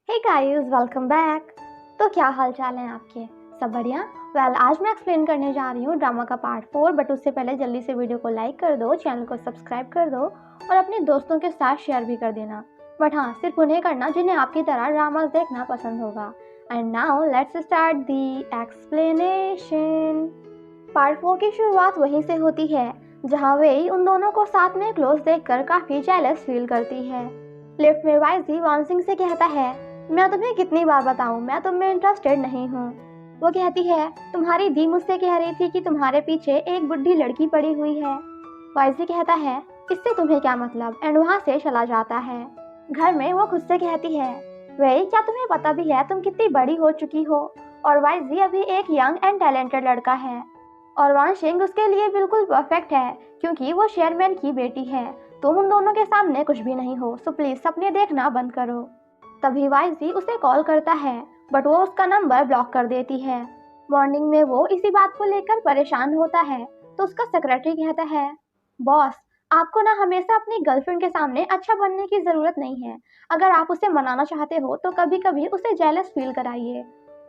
Hey guys, welcome back. तो क्या हाल चाल है आपके? सब बढ़िया? आज मैं एक्सप्लेन करने जा रही हूँ ड्रामा का पार्ट 4। बट उससे पहले जल्दी से वीडियो को लाइक कर दो, चैनल को सब्सक्राइब कर दो और अपने दोस्तों के साथ शेयर भी कर देना। बट हाँ, सिर्फ उन्हें करना जिन्हें आपकी तरह ड्रामास देखना पसंद होगा। And now let's start the explanation. Part 4 की शुरुआत वहीं से होती है जहाँ वेई उन दोनों को साथ में क्लोज देखकर काफी जेलस फील करती है। लिफ्ट में वाइजी वान सिंह से कहता है, मैं तुम्हें कितनी बार बताऊं, मैं तुम में इंटरेस्टेड नहीं हूँ। वो कहती है, तुम्हारी दी मुझसे कह रही थी कि तुम्हारे पीछे एक बुढ़ी लड़की पड़ी हुई है। वाइजी कहता है, इससे तुम्हें क्या मतलब, एंड वहाँ से चला जाता है। घर में वो खुद से कहती है, वही क्या तुम्हें पता भी है तुम कितनी बड़ी हो चुकी हो, और वाइजी अभी एक यंग एंड टैलेंटेड लड़का है और वान सिंह उसके लिए बिल्कुल परफेक्ट है क्योंकि वो शेयरमैन की बेटी है। तुम उन दोनों के सामने कुछ भी नहीं हो, सो प्लीज सपने देखना बंद करो। तभी वाइजी उसे कॉल करता है बट वो उसका नंबर ब्लॉक कर देती है। मॉर्निंग में वो इसी बात को लेकर परेशान होता है तो उसका सेक्रेटरी कहता है, बॉस, आपको ना हमेशा अपनी गर्लफ्रेंड के सामने अच्छा बनने की जरूरत नहीं है। अगर आप उसे मनाना चाहते हो तो कभी कभी उसे जेलस फील कराइए,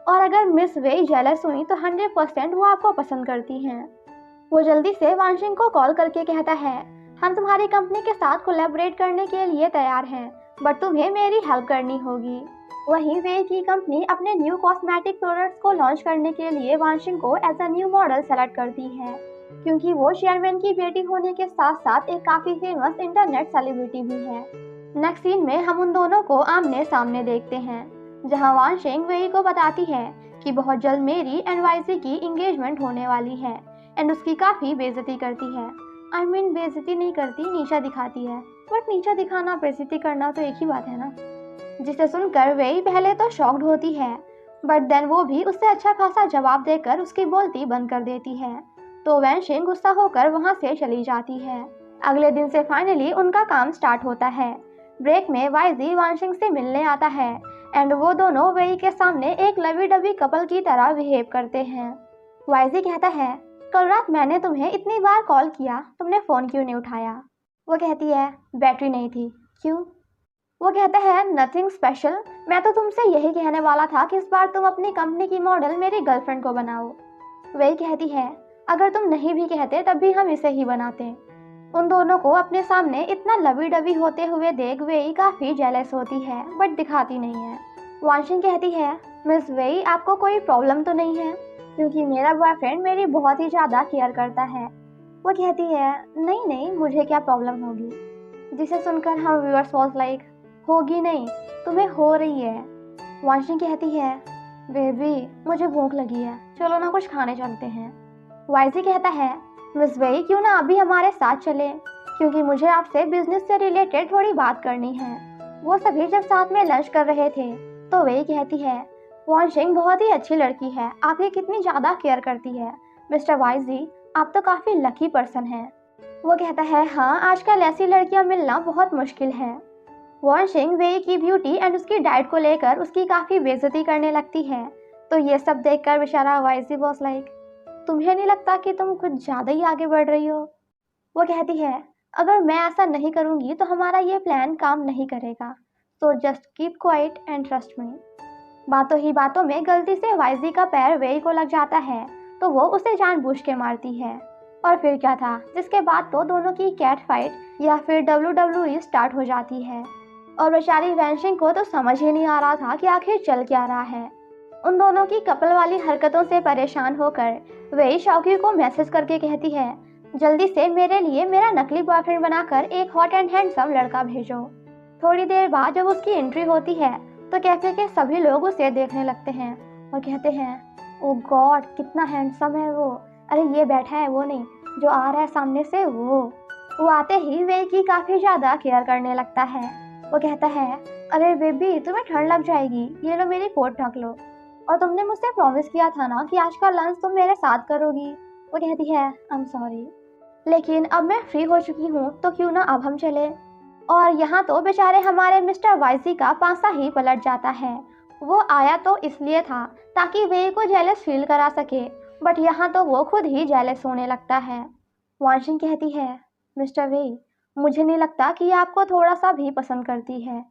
और अगर मिस वेई जेलस हुई तो 100% वो आपको पसंद करती हैं। वो जल्दी से वानशिंग को कॉल करके कहता है, हम तुम्हारी कंपनी के साथ कोलैबोरेट करने के लिए तैयार हैं, बट तुम्हें मेरी हेल्प करनी होगी। वहीं वे की कंपनी अपने न्यू कॉस्मेटिक प्रोडक्ट्स को लॉन्च करने के लिए वानशिंग को as a new model select करती है क्योंकि वो चेयरमैन की बेटी होने के साथ साथ एक काफी फेमस इंटरनेट सेलिब्रिटी भी है। नेक्स्ट सीन में हम उन दोनों को आमने सामने देखते हैं जहां वानशिंग वेई को बताती है कि बहुत जल्द मेरी एंड वाइजी की एंगेजमेंट होने वाली है एंड उसकी काफी बेइज्जती करती है। बेइज्जती नहीं करती, नीचा दिखाती है। बट नीचा दिखाना बेइज्जती करना तो एक ही बात है ना। जिसे सुनकर वेई पहले तो शॉक्ड होती है बट देन वो भी उससे अच्छा खासा जवाब देकर उसकी बोलती बंद कर देती है। तो वैनशिंग गुस्सा होकर वहां से चली जाती है। अगले दिन से फाइनली उनका काम स्टार्ट होता है। ब्रेक में वाइजी वानशिंग से मिलने आता है एंड वो दोनों वेई के सामने एक लवी डबी कपल की तरह बिहेव करते हैं। वाइजी कहता है, कल रात मैंने तुम्हें इतनी बार कॉल किया, तुमने फोन क्यों नहीं उठाया? वो कहती है, बैटरी नहीं थी। क्यों? वो कहता है, नथिंग स्पेशल, मैं तो तुमसे यही कहने वाला था कि इस बार तुम अपनी कंपनी की मॉडल मेरी गर्लफ्रेंड को बनाओ। वही कहती है, अगर तुम नहीं भी कहते तब भी हम इसे ही बनाते। उन दोनों को अपने सामने इतना लवी डबी होते हुए देख वेई काफी जेलस होती है बट दिखाती नहीं है। वानशिंग कहती है, मिस वेई, आपको कोई प्रॉब्लम तो नहीं है? क्योंकि मेरा बॉयफ्रेंड मेरी बहुत ही ज्यादा केयर करता है। वो कहती है, नहीं नहीं, मुझे क्या प्रॉब्लम होगी। जिसे सुनकर हम व्यूअर्स वाज लाइक, होगी नहीं, तुम्हें हो रही है। वानशिंग कहती है, बेबी मुझे भूख लगी है, चलो ना कुछ खाने चलते हैं। वाइजी कहता है, मिस वेई, क्यों ना अभी हमारे साथ चले, क्योंकि मुझे आपसे बिजनेस से रिलेटेड थोड़ी बात करनी है। वो सभी जब साथ में लंच कर रहे थे तो वेई कहती है, वानशिंग बहुत ही अच्छी लड़की है, आपकी कितनी ज्यादा केयर करती है। मिस्टर वाइजी, आप तो काफी लकी पर्सन हैं। वो कहता है, हाँ, आजकल ऐसी लड़कियां मिलना बहुत मुश्किल है। वानशिंग वेई की ब्यूटी एंड उसकी डाइट को लेकर उसकी काफी बेइज्जती करने लगती है। तो ये सब देखकर बेचारा वाइजी बॉस लाइक, तुम्हें नहीं लगता कि तुम कुछ ज्यादा ही आगे बढ़ रही हो? वो कहती है, अगर मैं ऐसा नहीं करूंगी तो हमारा ये प्लान काम नहीं करेगा, तो just keep quiet and trust me. बातों ही बातों में गलती से वाइजी का पैर वेई को लग जाता है तो वो उसे जानबूझ के मारती है। और फिर क्या था, जिसके बाद तो दोनों की कैट फाइट या फिर WWE स्टार्ट हो जाती है। और बेचारी वैनशिंग को तो समझ ही नहीं आ रहा था कि आखिर चल क्या रहा है। उन दोनों की कपल वाली हरकतों से परेशान होकर वेई शाओकी को मैसेज करके कहती है, जल्दी से मेरे लिए मेरा नकली बॉयफ्रेंड बनाकर एक हॉट एंड हैंडसम लड़का भेजो। थोड़ी देर बाद जब उसकी एंट्री होती है तो कैफे के सभी लोग उसे देखने लगते हैं और कहते हैं, ओ गॉड, कितना हैंडसम है वो। अरे ये बैठा है वो नहीं, जो आ रहा है सामने से वो आते ही वे की काफी ज्यादा केयर करने लगता है। वो कहता है, अरे बेबी, तुम्हें ठंड लग जाएगी, ये लो मेरी कोट ढक लो, और तुमने मुझसे प्रॉमिस किया था ना कि आज का लंच तुम मेरे साथ करोगी। वो कहती है, आई एम सॉरी, लेकिन अब मैं फ्री हो चुकी हूँ तो क्यों ना अब हम चले। और यहाँ तो बेचारे हमारे मिस्टर वाइजी का पासा ही पलट जाता है। वो आया तो इसलिए था ताकि वे को जेलस फील करा सके, बट यहाँ तो वो खुद ही जेलस होने लगता है। वानशिंग कहती है, मिस्टर वे, मुझे नहीं लगता कि ये आपको थोड़ा सा भी पसंद करती है।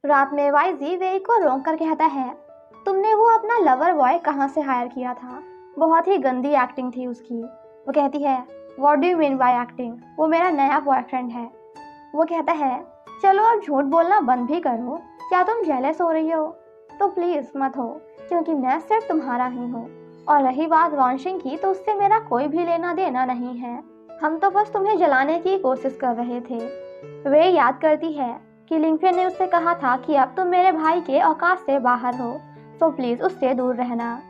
रात में वाइजी वेई को रोक कर कहता है, तुमने वो अपना लवर बॉय कहाँ से हायर किया था? बहुत ही गंदी एक्टिंग थी उसकी। वो कहती है, what do you mean by acting? वो मेरा नया बॉयफ्रेंड है। वो कहता है, चलो अब झूठ बोलना बंद भी करो। क्या तुम जेलस हो रही हो? तो प्लीज़ मत हो, क्योंकि मैं सिर्फ तुम्हारा ही हूँ। और रही बात वॉशिंग की, तो उससे मेरा कोई भी लेना देना नहीं है। हम तो बस तुम्हें जलाने की कोशिश कर रहे थे। वे याद करती है कि लिंगफे ने उससे कहा था कि अब तुम मेरे भाई के औकात से बाहर हो, तो प्लीज़ उससे दूर रहना।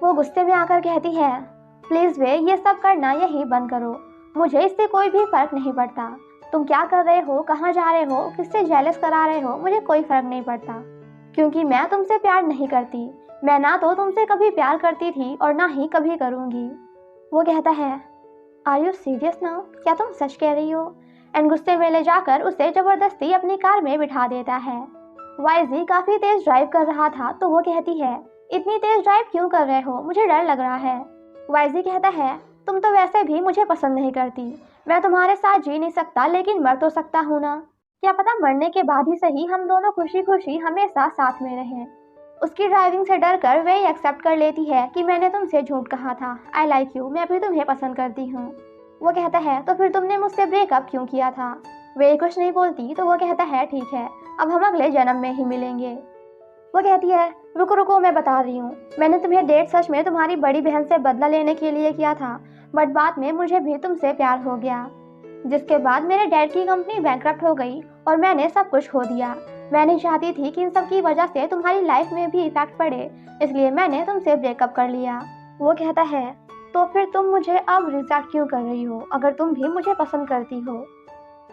वो गुस्से में आकर कहती है, प्लीज़ वे ये सब करना यही बंद करो। मुझे इससे कोई भी फर्क नहीं पड़ता। तुम क्या कर रहे हो, कहाँ जा रहे हो, किससे जेलस करा रहे हो, मुझे कोई फर्क नहीं पड़ता, क्योंकि मैं तुमसे प्यार नहीं करती। मैं ना तो तुमसे कभी प्यार करती थी और ना ही कभी करूँगी। वो कहता है, आर यू सीरियस नाउ? क्या तुम सच कह रही हो? एंड गुस्से में ले जाकर उसे जबरदस्ती अपनी कार में बिठा देता है। वाइजी काफी तेज ड्राइव कर रहा था, तो वो कहती है, इतनी तेज ड्राइव क्यों कर रहे हो? मुझे डर लग रहा है। वाइजी कहता है, तुम तो वैसे भी मुझे पसंद नहीं करती। मैं तुम्हारे साथ जी नहीं सकता, लेकिन मर तो सकता हूँ ना। क्या पता मरने के बाद ही सही हम दोनों खुशी खुशी हमेशा साथ में रहें। उसकी ड्राइविंग से डर कर वे एक्सेप्ट कर लेती है कि मैंने तुमसे झूठ कहा था। आई लाइक यू, मैं भी तुम्हें पसंद करती हूँ। वो कहता है, तो फिर तुमने मुझसे ब्रेकअप क्यों किया था? वे कुछ नहीं बोलती, तो वो कहता है, ठीक है, अब हम अगले जन्म में ही मिलेंगे। वो कहती है, रुको रुको, मैं बता रही हूँ। मैंने तुम्हें डेट सच में तुम्हारी बड़ी बहन से बदला लेने के लिए किया था, बट बाद में मुझे भी तुमसे प्यार हो गया, जिसके बाद मेरे डैड की कंपनी बैंकरप्ट हो गई और मैंने सब कुछ खो दिया। मैं नहीं चाहती थी कि इन सब की वजह से तुम्हारी लाइफ में भी इफेक्ट पड़े, इसलिए मैंने तुमसे ब्रेकअप कर लिया। वो कहता है, तो फिर तुम मुझे अब रिजेक्ट क्यों कर रही हो, अगर तुम भी मुझे पसंद करती हो?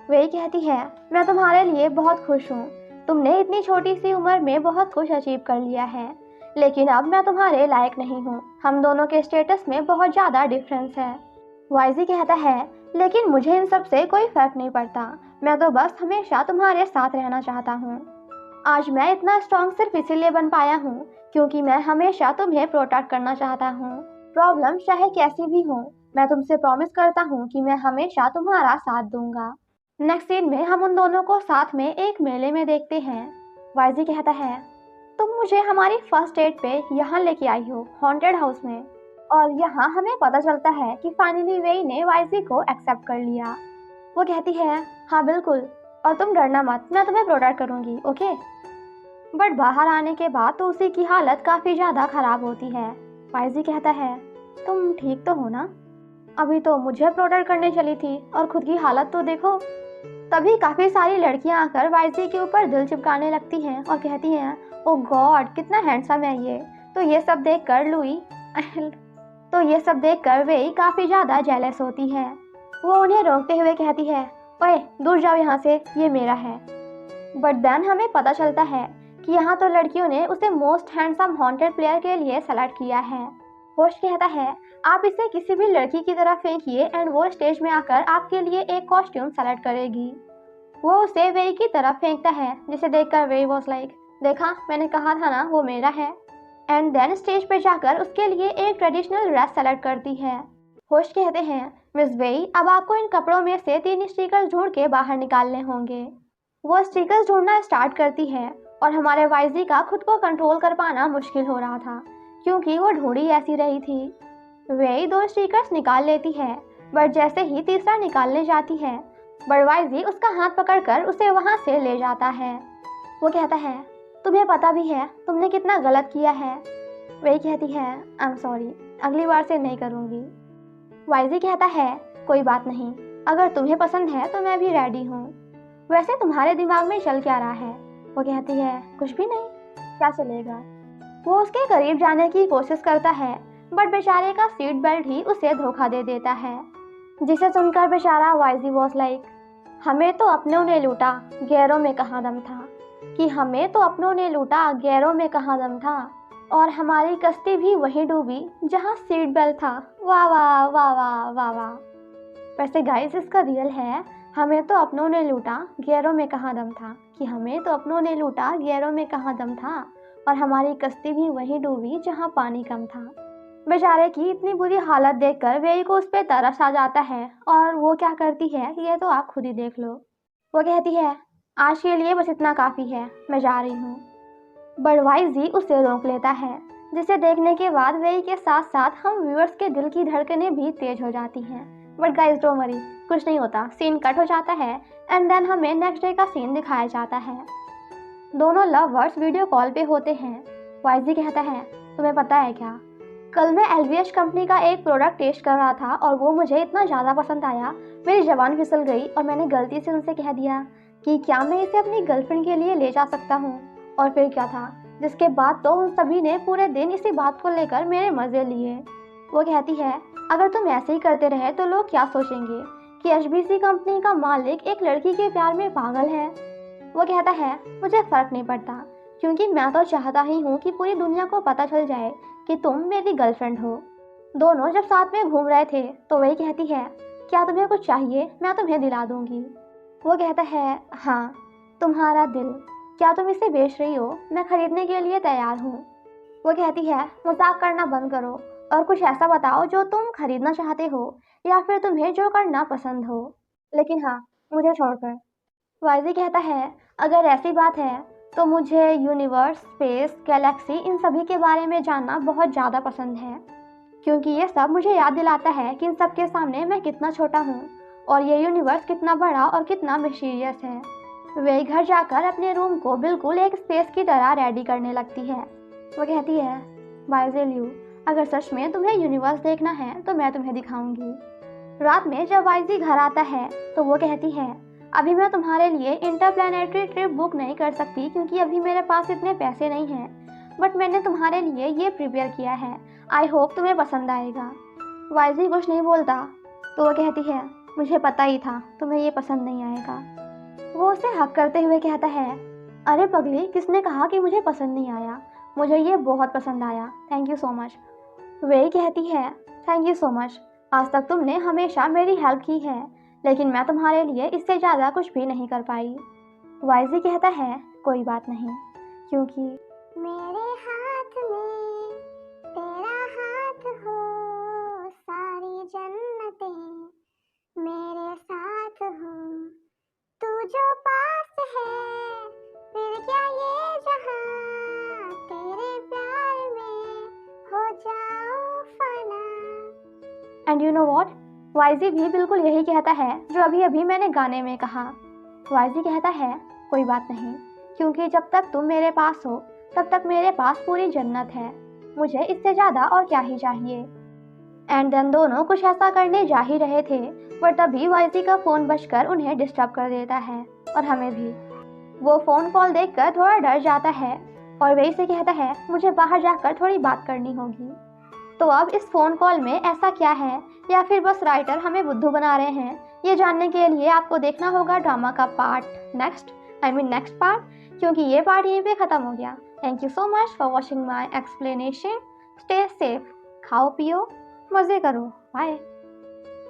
वही कहती है, मैं तुम्हारे लिए बहुत खुश हूँ। तुमने इतनी छोटी सी उम्र में बहुत कुछ अचीव कर लिया है, लेकिन अब मैं तुम्हारे लायक नहीं हूँ। हम दोनों के स्टेटस में बहुत ज़्यादा डिफरेंस है। वाइजी कहता है, लेकिन मुझे इन सब से कोई फर्क नहीं पड़ता। मैं तो बस हमेशा तुम्हारे साथ रहना चाहता हूँ। आज मैं इतना स्ट्रॉन्ग सिर्फ इसीलिए बन पाया हूँ, क्योंकि मैं हमेशा तुम्हें प्रोटेक्ट करना चाहता हूँ। प्रॉब्लम चाहे कैसी भी हो, मैं तुमसे प्रॉमिस करता हूँ कि मैं हमेशा तुम्हारा साथ दूंगा। नेक्स्ट सीन में हम उन दोनों को साथ में एक मेले में देखते हैं। वाइजी कहता है, तुम मुझे हमारी फर्स्ट डेट पे यहाँ लेके आई हो, हॉन्टेड हाउस में, और यहाँ हमें पता चलता है कि फाइनली वेई ने वाइजी को एक्सेप्ट कर लिया। वो कहती है, हाँ बिल्कुल, और तुम डरना मत, मैं तुम्हें प्रोटेक्ट करूँगी, ओके? बट बाहर आने के बाद तो उसी की हालत काफ़ी ज़्यादा ख़राब होती है। वाइजी कहता है, तुम ठीक तो हो ना? अभी तो मुझे प्रोटेक्ट करने चली थी और खुद की हालत तो देखो। तभी काफ़ी सारी लड़कियां आकर वाइजी के ऊपर दिल चिपकाने लगती हैं और कहती हैं, ओ गॉड कितना हैंडसम है ये। तो ये सब देख कर वे काफ़ी ज़्यादा जेलस होती है। वो उन्हें रोकते हुए कहती है, ओए दूर जाओ यहाँ से, ये मेरा है। बट देन हमें पता चलता है कि यहाँ तो लड़कियों ने उसे मोस्ट हैंडसम हॉन्टेड प्लेयर के लिए सेलेक्ट किया है। होस्ट कहता है, आप इसे किसी भी लड़की की तरफ फेंकिए एंड वो स्टेज में आकर आपके लिए एक कॉस्ट्यूम सेलेक्ट करेगी। वो उसे वेई की तरफ फेंकता है, जिसे देखकर वेई वॉज लाइक, देखा मैंने कहा था ना वो मेरा है। एंड देन स्टेज पर जाकर उसके लिए एक ट्रेडिशनल ड्रेस सेलेक्ट करती है। होस्ट कहते हैं, मिस वेई अब आपको इन कपड़ों में से 3 स्टिकर्स ढूंढ के बाहर निकालने होंगे। वो स्टिकर्स ढूंढना स्टार्ट करती है और हमारे वाइजी का खुद को कंट्रोल कर पाना मुश्किल हो रहा था, क्योंकि वो ढूंढी ऐसी रही थी। वे 2 स्टिकर्स निकाल लेती है, बट जैसे ही तीसरा निकालने जाती है, बड़वाइजी उसका हाथ पकड़कर उसे वहां से ले जाता है। वो कहता है, तुम्हें पता भी है तुमने कितना गलत किया है? वही कहती है, आई एम सॉरी, अगली बार से नहीं करूँगी। वाइजी कहता है, कोई बात नहीं, अगर तुम्हें पसंद है तो मैं भी रेडी हूँ। वैसे तुम्हारे दिमाग में चल क्या रहा है? वो कहती है, कुछ भी नहीं, क्या चलेगा? वो उसके करीब जाने की कोशिश करता है, बट बेचारे का सीट बेल्ट ही उसे धोखा दे देता है, जिसे सुनकर बेचारा वाइजी वॉज लाइक, हमें तो अपनों ने लूटा, गैरों में कहाँ दम था। कि हमें तो अपनों ने लूटा, गैरों में कहाँ दम था, और हमारी कश्ती भी वहीं डूबी जहाँ सीट बेल्ट था। वाह वाह वाह वाह वाह वाह। वैसे गाइस इसका रियल है, हमें तो अपनों ने लूटा, गैरों में कहाँ दम था, कि हमें तो अपनों ने लूटा, गैरों में कहाँ दम था, और हमारी कश्ती भी वहीं डूबी जहाँ पानी कम था। बेचारे की इतनी बुरी हालत देखकर वेई को उस पर तरस आ जाता है, और वो क्या करती है ये तो आप खुद ही देख लो। वो कहती है, आज के लिए बस इतना काफ़ी है, मैं जा रही हूँ। बट वाइजी उसे रोक लेता है, जिसे देखने के बाद वेई के साथ साथ हम व्यूअर्स के दिल की धड़कनें भी तेज हो जाती हैं। बट गाइस डोंट वरी, कुछ नहीं होता। सीन कट हो जाता है एंड देन हमें नेक्स्ट डे का सीन दिखाया जाता है। दोनों लवर्स वीडियो कॉल पे होते हैं। वाइजी कहता है, तुम्हें पता है क्या, कल मैं एलवीएच कंपनी का एक प्रोडक्ट टेस्ट कर रहा था और वो मुझे इतना ज़्यादा पसंद आया, मेरी ज़बान फिसल गई और मैंने गलती से उनसे कह दिया कि क्या मैं इसे अपनी गर्लफ्रेंड के लिए ले जा सकता हूँ। और फिर क्या था, जिसके बाद तो उन सभी ने पूरे दिन इसी बात को लेकर मेरे मज़े लिए। वो कहती है, अगर तुम ऐसे ही करते रहे तो लोग क्या सोचेंगे कि एचबीसी कंपनी का मालिक एक लड़की के प्यार में पागल है। वो कहता है, मुझे फ़र्क नहीं पड़ता, क्योंकि मैं तो चाहता ही हूँ कि पूरी दुनिया को पता चल जाए कि तुम मेरी गर्लफ्रेंड हो। दोनों जब साथ में घूम रहे थे तो वही कहती है, क्या तुम्हें कुछ चाहिए, मैं तुम्हें दिला दूंगी। वो कहता है, हाँ, तुम्हारा दिल, क्या तुम इसे बेच रही हो, मैं खरीदने के लिए तैयार हूँ। वो कहती है, मजाक करना बंद करो और कुछ ऐसा बताओ जो तुम खरीदना चाहते हो या फिर तुम्हें जो करना पसंद हो, लेकिन हाँ, मुझे छोड़कर। वाइजी कहता है, अगर ऐसी बात है तो मुझे यूनिवर्स, स्पेस, गैलेक्सी इन सभी के बारे में जानना बहुत ज़्यादा पसंद है, क्योंकि ये सब मुझे याद दिलाता है कि इन सब के सामने मैं कितना छोटा हूँ और ये यूनिवर्स कितना बड़ा और कितना मिस्टीरियस है। वे घर जाकर अपने रूम को बिल्कुल एक स्पेस की तरह रेडी करने लगती है। वो कहती है, वाइजी लियू, अगर सच में तुम्हें यूनिवर्स देखना है तो मैं तुम्हें दिखाऊंगी। रात में जब वाइजी घर आता है तो वो कहती है, अभी मैं तुम्हारे लिए इंटरप्लैनेटरी ट्रिप बुक नहीं कर सकती क्योंकि अभी मेरे पास इतने पैसे नहीं हैं, बट मैंने तुम्हारे लिए ये प्रिपेयर किया है, आई होप तुम्हें पसंद आएगा। वाइजी कुछ नहीं बोलता तो वो कहती है, मुझे पता ही था तुम्हें ये पसंद नहीं आएगा। वो उसे हक करते हुए कहता है, अरे पगली, किसने कहा कि मुझे पसंद नहीं आया, मुझे ये बहुत पसंद आया, थैंक यू सो मच। वे कहती है, थैंक यू सो मच, आज तक तुमने हमेशा मेरी हेल्प की है, लेकिन मैं तुम्हारे लिए इससे ज़्यादा कुछ भी नहीं कर पाई। वाइजी कहता है, कोई बात नहीं, क्योंकि मेरे हाथ में तेरा हाथ हो, सारी जन्नतें मेरे साथ हो, तू जो पास है फिर क्या ये जहां, तेरे प्यार में हो जाऊं फना। एंड यू नो वॉट, वाइजी भी बिल्कुल यही कहता है जो अभी अभी मैंने गाने में कहा। वाइजी कहता है, कोई बात नहीं, क्योंकि जब तक तुम मेरे पास हो तब तक मेरे पास पूरी जन्नत है, मुझे इससे ज़्यादा और क्या ही चाहिए। एंड देन दोनों कुछ ऐसा करने जा ही रहे थे, पर तभी वाइजी का फ़ोन बजकर उन्हें डिस्टर्ब कर देता है और हमें भी। वो फ़ोन कॉल देखकर थोड़ा डर जाता है और वे से कहता है, मुझे बाहर जाकर थोड़ी बात करनी होगी। तो अब इस फ़ोन कॉल में ऐसा क्या है, या फिर बस राइटर हमें बुद्धू बना रहे हैं, ये जानने के लिए आपको देखना होगा ड्रामा का पार्ट नेक्स्ट पार्ट, क्योंकि ये पार्ट यहीं पे ख़त्म हो गया। Thank you so much for watching my explanation. Stay safe, खाओ पियो, मज़े करो, बाय।